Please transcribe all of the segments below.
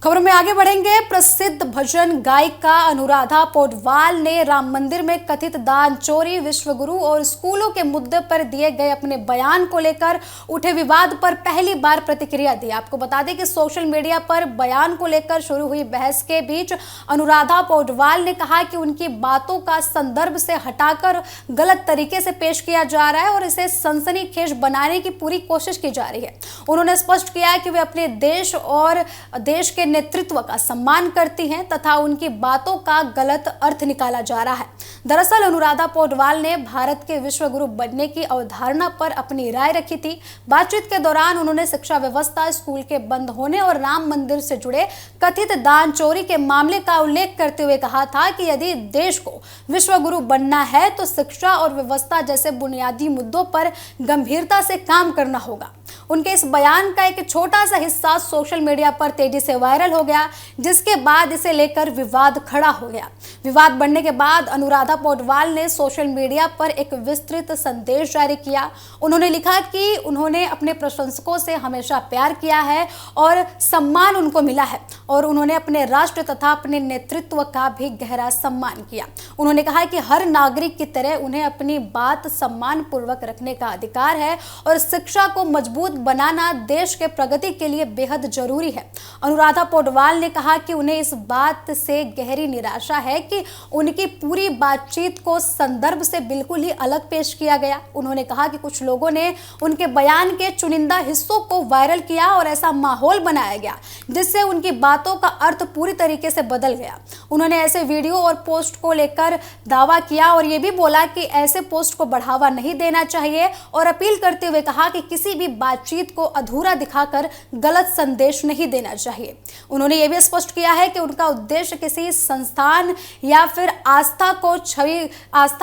खबर में आगे बढ़ेंगे। प्रसिद्ध भजन गायिका अनुराधा पौडवाल ने राम मंदिर में कथित दान चोरी, विश्वगुरु और स्कूलों के मुद्दे पर दिए गए अपने बयान को लेकर उठे विवाद पर पहली बार प्रतिक्रिया दी। आपको बता दें कि सोशल मीडिया पर बयान को लेकर शुरू हुई बहस के बीच अनुराधा पौडवाल ने कहा कि उनकी बातों का संदर्भ से हटाकर गलत तरीके से पेश किया जा रहा है और इसे सनसनीखेज बनाने की पूरी कोशिश की जा रही है। उन्होंने स्पष्ट किया कि वे अपने देश और देश के नेतृत्व का सम्मान करती हैं तथा उनकी बातों का गलत अर्थ निकाला जा रहा है। दरअसल अनुराधा पौडवाल ने भारत के विश्व गुरु बनने की अवधारणा पर अपनी राय रखी थी। बातचीत के दौरान उन्होंने शिक्षा व्यवस्था, स्कूल के बंद होने और राम मंदिर से जुड़े कथित दान चोरी के मामले का उल्लेख करते हुए कहा था कि यदि देश को विश्व गुरु बनना है तो शिक्षा और व्यवस्था जैसे बुनियादी मुद्दों पर गंभीरता से काम करना होगा। उनके इस बयान का एक छोटा सा हिस्सा सोशल मीडिया पर तेजी से वायरल हो गया, जिसके बाद इसे लेकर विवाद खड़ा हो गया। विवाद बढ़ने के बाद अनुराधा पौडवाल ने सोशल मीडिया पर एक विस्तृत संदेश जारी किया। उन्होंने लिखा कि उन्होंने अपने प्रशंसकों से हमेशा प्यार किया है और सम्मान उनको मिला है और उन्होंने अपने राष्ट्र तथा अपने नेतृत्व का भी गहरा सम्मान किया। उन्होंने कहा कि हर नागरिक की तरह उन्हें अपनी बात सम्मान पूर्वक रखने का अधिकार है और शिक्षा को मजबूत बनाना देश के प्रगति के लिए बेहद जरूरी है। अनुराधा पौडवाल ने कहा कि उन्हें इस बात से गहरी निराशा है कि उनकी पूरी बातचीत को संदर्भ से बिल्कुल ही अलग पेश किया गया। उन्होंने कहा कि कुछ लोगों ने उनके बयान के चुनिंदा हिस्सों को वायरल किया और ऐसा माहौल बनाया गया जिससे उनकी बातों का अर्थ पूरी तरीके से बदल गया। उन्होंने ऐसे वीडियो और पोस्ट को लेकर दावा किया और ये भी बोला कि ऐसे पोस्ट को बढ़ावा नहीं देना चाहिए और अपील करते हुए कहा कि किसी भी बातचीत को अधूरा दिखाकर गलत संदेश नहीं देना चाहिए। उन्होंने ये भी स्पष्ट किया है कि उनका उद्देश्य किसी संस्थान या फिर आस्था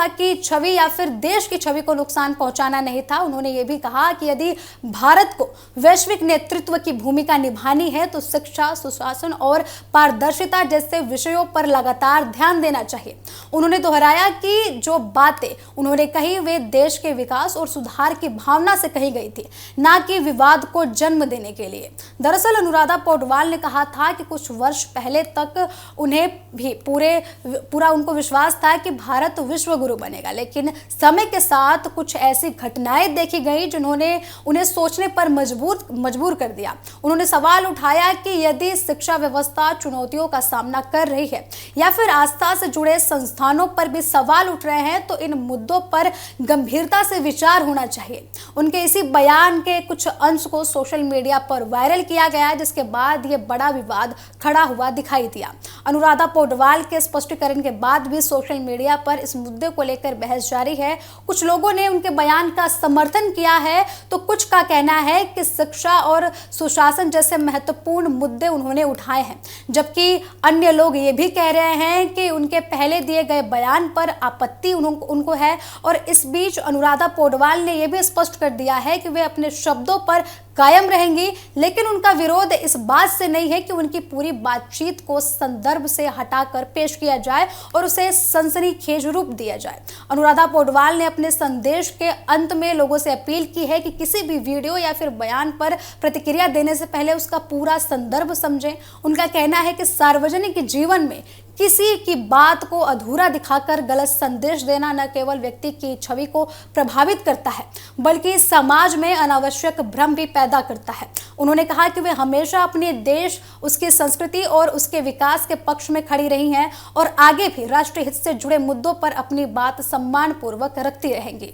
की छवि या फिर देश की छवि को नुकसान पहुंचाना नहीं था। उन्होंने ये भी कहा कि यदि भारत को वैश्विक नेतृत्व की भूमिका निभानी है तो शिक्षा, सुशासन और पारदर्शिता जैसे विषयों पर लगातार ध्यान देना चाहिए। उन्होंने दोहराया कि जो बातें उन्होंने कही वे देश के विकास और सुधार की भावना से कही गई थी, ना कि विवाद को जन्म देने के लिए। दरअसल अनुराधा पौडवाल ने कहा था कि कुछ वर्ष पहले तक उन्हें भी पूरा उनको विश्वास था कि भारत विश्व गुरु बनेगा, लेकिन समय के साथ कुछ ऐसी घटनाएं देखी गई जिन्होंने उन्हें सोचने पर मजबूर कर दिया। उन्होंने सवाल उठाया कि यदि शिक्षा व्यवस्था चुनौतियों का सामना कर रही है या फिर आस्था से जुड़े संस्थानों पर भी सवाल उठ रहे हैं तो इन मुद्दों पर गंभीरता से विचार होना चाहिए। उनके इसी बयान के कुछ अंश को सोशल मीडिया पर वायरल किया गया, जिसके बाद यह बड़ा विवाद खड़ा हुआ दिखाई दिया। अनुराधा पौडवाल के स्पष्टीकरण के बाद भी सोशल मीडिया पर इस मुद्दे को लेकर बहस जारी है। कुछ लोगों ने उनके बयान का समर्थन किया है तो कुछ का कहना है कि शिक्षा और सुशासन जैसे महत्वपूर्ण मुद्दे उन्होंने उठाए हैं, जबकि अन्य लोग ये भी कह रहे हैं कि उनके पहले दिए गए बयान पर आपत्ति उनको है। और इस बीच अनुराधा पौडवाल ने यह भी स्पष्ट कर दिया है कि वे अपने शब्दों पर कायम रहेंगी, लेकिन उनका विरोध इस बात से नहीं है कि उनकी पूरी बातचीत को संदर्भ से हटाकर पेश किया जाए और उसे सनसनीखेज रूप दिया जाए। अनुराधा पौडवाल ने अपने संदेश के अंत में लोगों से अपील की है कि किसी भी वीडियो या फिर बयान पर प्रतिक्रिया देने से पहले उसका पूरा संदर्भ समझें। उनका कहना है कि सार्वजनिक जीवन में किसी की बात को अधूरा दिखाकर गलत संदेश देना न केवल व्यक्ति की छवि को प्रभावित करता है बल्कि समाज में अनावश्यक भ्रम भी पैदा करता है। उन्होंने कहा कि वे हमेशा अपने देश, उसकी संस्कृति और उसके विकास के पक्ष में खड़ी रही हैं और आगे भी राष्ट्रीय हित से जुड़े मुद्दों पर अपनी बात सम्मानपूर्वक रखती रहेंगी।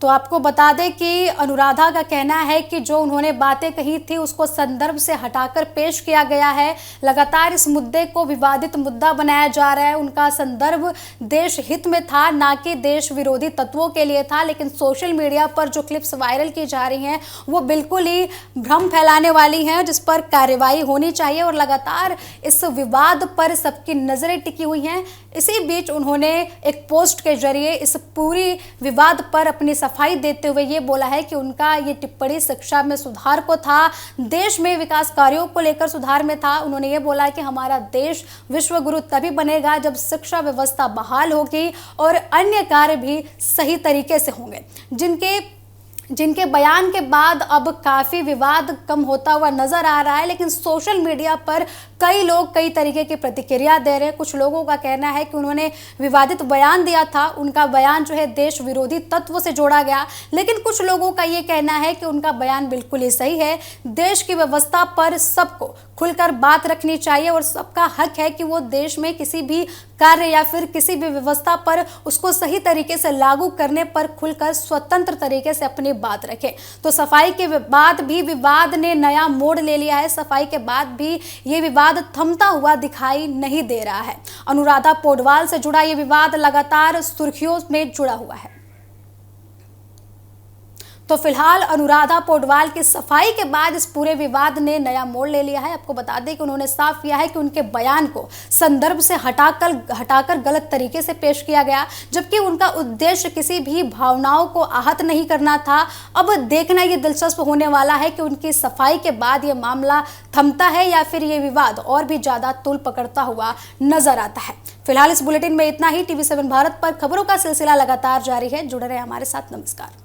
तो आपको बता दें कि अनुराधा का कहना है कि जो उन्होंने बातें कही थी उसको संदर्भ से हटाकर पेश किया गया है। लगातार इस मुद्दे को विवादित मुद्दा बनाया जा रहा है। उनका संदर्भ देश हित में था, ना कि देश विरोधी तत्वों के लिए था। लेकिन सोशल मीडिया पर जो क्लिप्स वायरल की जा रही हैं वो बिल्कुल ही भ्रम फैलाने वाली हैं, जिस पर कार्रवाई होनी चाहिए। और लगातार इस विवाद पर सबकी नज़रें टिकी हुई हैं। इसी बीच उन्होंने एक पोस्ट के जरिए इस पूरी विवाद पर अपनी सफाई देते हुए ये बोला है कि उनका ये टिप्पणी शिक्षा में सुधार को था, देश में विकास कार्यों को लेकर सुधार में था। उन्होंने ये बोला कि हमारा देश विश्व गुरु तभी बनेगा जब शिक्षा व्यवस्था बहाल होगी और अन्य कार्य भी सही तरीके से होंगे। जिनके जिनके बयान के बाद अब काफ़ी विवाद कम होता हुआ नजर आ रहा है। लेकिन सोशल मीडिया पर कई लोग कई तरीके की प्रतिक्रिया दे रहे हैं। कुछ लोगों का कहना है कि उन्होंने विवादित बयान दिया था, उनका बयान जो है देश विरोधी तत्व से जोड़ा गया। लेकिन कुछ लोगों का ये कहना है कि उनका बयान बिल्कुल ही सही है। देश की व्यवस्था पर सबको खुलकर बात रखनी चाहिए और सबका हक है कि वो देश में किसी भी कार्य या फिर किसी भी व्यवस्था पर उसको सही तरीके से लागू करने पर खुलकर स्वतंत्र तरीके से अपनी बात रखें। तो सफाई के बाद भी विवाद ने नया मोड़ ले लिया है। सफाई के बाद भी ये विवाद थमता हुआ दिखाई नहीं दे रहा है। अनुराधा पौडवाल से जुड़ा ये विवाद लगातार सुर्खियों में जुड़ा हुआ है। तो फिलहाल अनुराधा पौडवाल की सफाई के बाद इस पूरे विवाद ने नया मोड़ ले लिया है। आपको बता दें कि उन्होंने साफ किया है कि उनके बयान को संदर्भ से हटाकर गलत तरीके से पेश किया गया, जबकि उनका उद्देश्य किसी भी भावनाओं को आहत नहीं करना था। अब देखना ये दिलचस्प होने वाला है कि उनकी सफाई के बाद ये मामला थमता है या फिर ये विवाद और भी ज्यादा तूल पकड़ता हुआ नजर आता है। फिलहाल इस बुलेटिन में इतना ही। TV7 भारत पर खबरों का सिलसिला लगातार जारी है। जुड़े रहे हमारे साथ। नमस्कार।